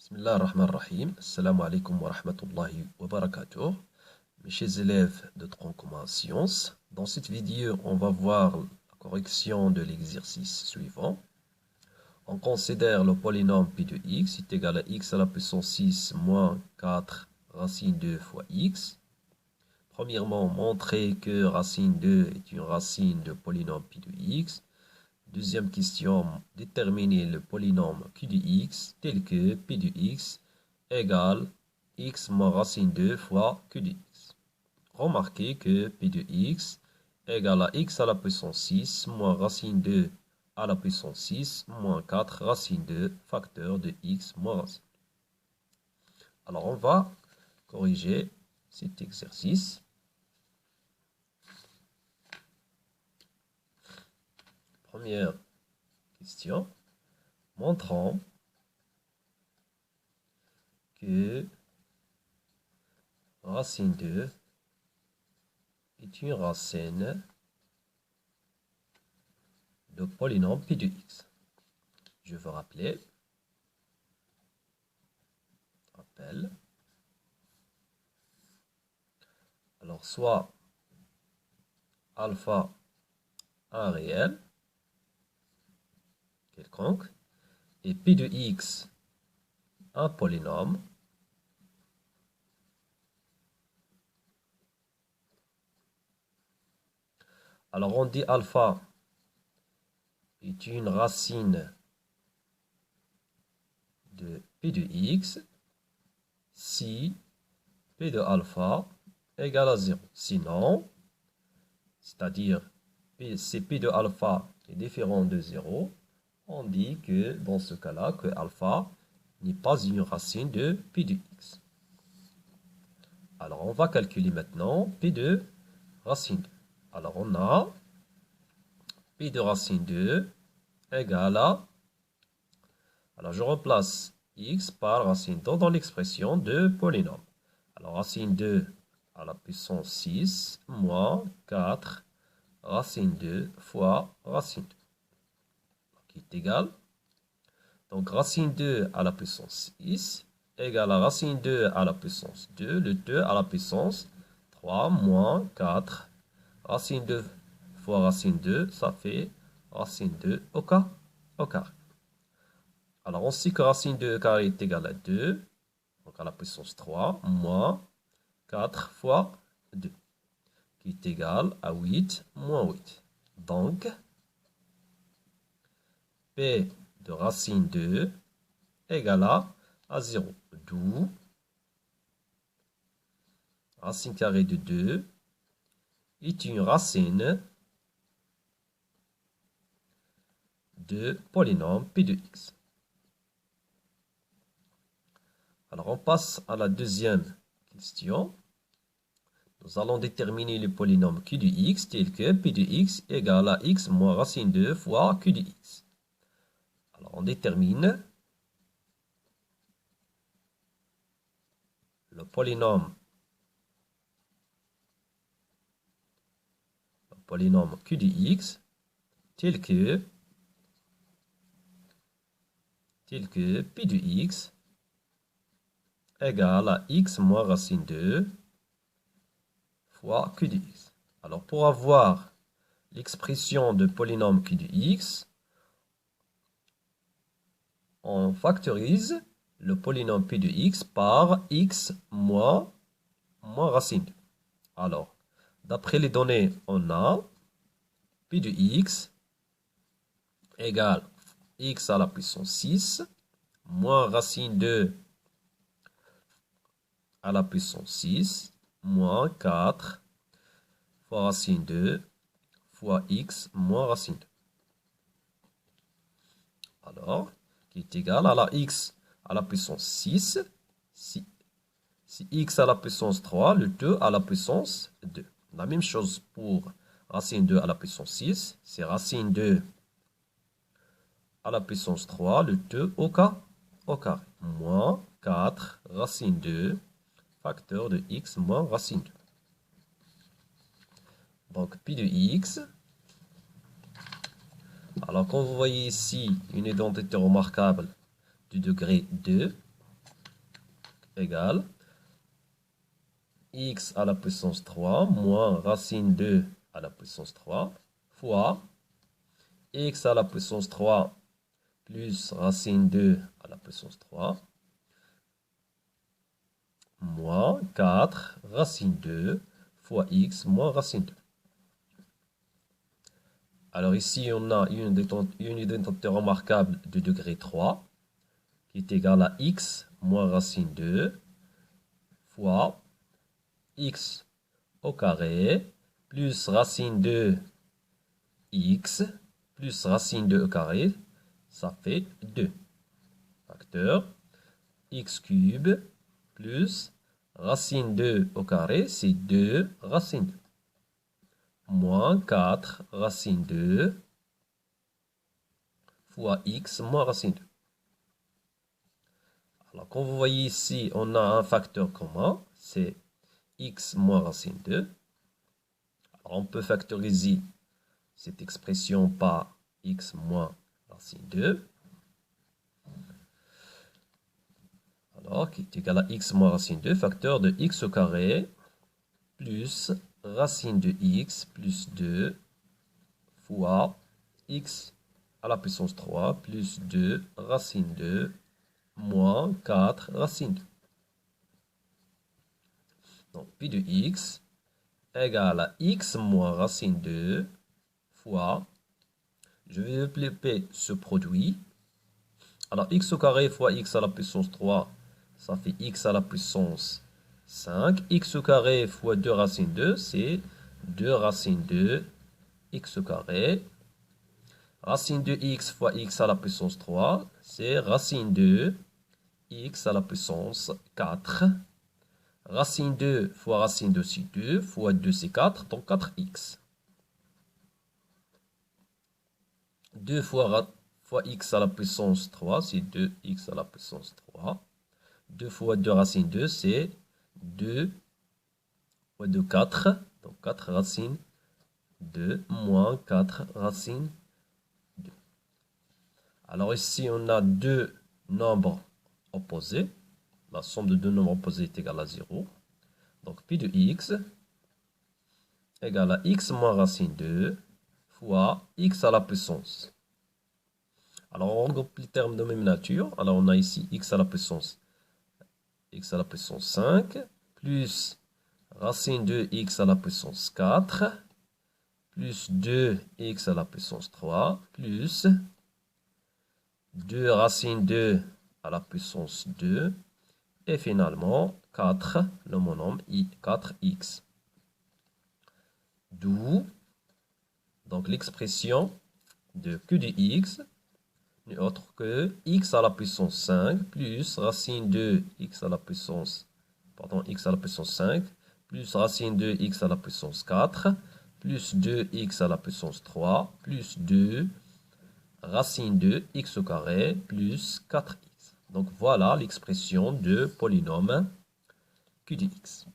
Bismillah ar-Rahman ar-Rahim. Assalamu alaikum wa rahmatullahi wa barakatuh. Mes chers élèves de tronc commun sciences, dans cette vidéo, on va voir la correction de l'exercice suivant. On considère le polynôme P de x est égal à x à la puissance 6 moins 4 racine 2 fois x. Premièrement, montrer que racine 2 est une racine de polynôme P de x. Deuxième question, déterminer le polynôme Q de x tel que P de x égale x moins racine 2 fois Q de x. Remarquez que P de x égale à x à la puissance 6 moins racine 2 à la puissance 6 moins 4 racine 2 facteur de x moins racine. Alors on va corriger cet exercice. Première question, montrant que racine 2 est une racine de polynôme P de x. Je veux rappeler, alors soit alpha un réel, quelconque, et P de x un polynôme, alors on dit alpha est une racine de P de x si P de alpha égale à 0. Sinon, c'est-à-dire si P de alpha est différent de 0, on dit que dans ce cas-là, que alpha n'est pas une racine de P de x. Alors on va calculer maintenant P de racine 2. Alors on a P de racine 2 égale à... Alors je remplace x par racine 2 dans l'expression de polynôme. Alors racine 2 à la puissance 6 moins 4 racine 2 fois racine 2. Qui est égal. Donc racine 2 à la puissance 6 égale à racine 2 à la puissance 2, le 2 à la puissance 3 moins 4 racine 2 fois racine 2, ça fait racine 2 au carré. Alors on sait que racine 2 au carré est égal à 2, donc à la puissance 3, moins 4 fois 2, qui est égal à 8 moins 8. Donc, P de racine 2 égale à 0. D'où racine carrée de 2 est une racine de polynôme P de x. Alors on passe à la deuxième question. Nous allons déterminer le polynôme Q de x tel que P de x égale à x moins racine 2 fois Q de x. Alors on détermine le polynôme Q de x tel que P de x égale à x moins racine 2 fois Q de x. Alors pour avoir l'expression de polynôme Q de x, on factorise le polynôme P de x par x moins racine 2. Alors, d'après les données, on a P de x égale x à la puissance 6 moins racine 2 à la puissance 6 moins 4 fois racine 2 fois x moins racine 2. Alors, qui est égal à la x à la puissance 6, si x à la puissance 3, le 2 à la puissance 2. La même chose pour racine 2 à la puissance 6, c'est racine 2 à la puissance 3, le 2 au carré, moins 4 racine 2, facteur de x moins racine 2. Donc, pi de x. Alors, quand vous voyez ici une identité remarquable du degré 2, égale x à la puissance 3 moins racine 2 à la puissance 3 fois x à la puissance 3 plus racine 2 à la puissance 3 moins 4 racine 2 fois x moins racine 2. Alors ici, on a une unité remarquable de degré 3 qui est égale à x moins racine 2 fois x au carré plus racine 2 x plus racine 2 au carré, ça fait 2. Facteur x cube plus racine 2 au carré, c'est 2 racine 2. Moins 4 racine 2 fois x moins racine 2. Alors, comme vous voyez ici, on a un facteur commun, c'est x moins racine 2. Alors, on peut factoriser cette expression par x moins racine 2. Alors, qui est égal à x moins racine 2, facteur de x au carré plus racine de x plus 2 fois x à la puissance 3 plus 2 racine 2 moins 4 racine 2. Donc, pi de x égale à x moins racine 2 fois, je vais développer ce produit. Alors, x au carré fois x à la puissance 3, ça fait x à la puissance 5. X au carré fois 2 racine 2, c'est 2 racine 2 x au carré. Racine de x fois x à la puissance 3, c'est racine 2 x à la puissance 4. Racine 2 fois racine de c'est 2, fois 2 c'est 4, donc 4x. 2 fois x à la puissance 3, c'est 2x à la puissance 3. 2 fois 2 racine 2, c'est 2 fois 2, 4. Donc 4 racine 2 moins 4 racine 2. Alors ici, on a deux nombres opposés. La somme de deux nombres opposés est égale à 0. Donc pi de x égale à x moins racine 2 fois x à la puissance. Alors on regroupe les termes de même nature. Alors on a ici x à la puissance 5 plus racine de x à la puissance 4 plus 2x à la puissance 3 plus 2 racine 2 à la puissance 2 et finalement 4, le monome 4x. D'où donc l'expression de q de x n'est autre que x à la puissance 5 plus racine de x à la puissance, x à la puissance 5 plus racine de x à la puissance 4 plus 2x à la puissance 3 plus 2 racine de x au carré plus 4x. Donc voilà l'expression de polynôme q de x.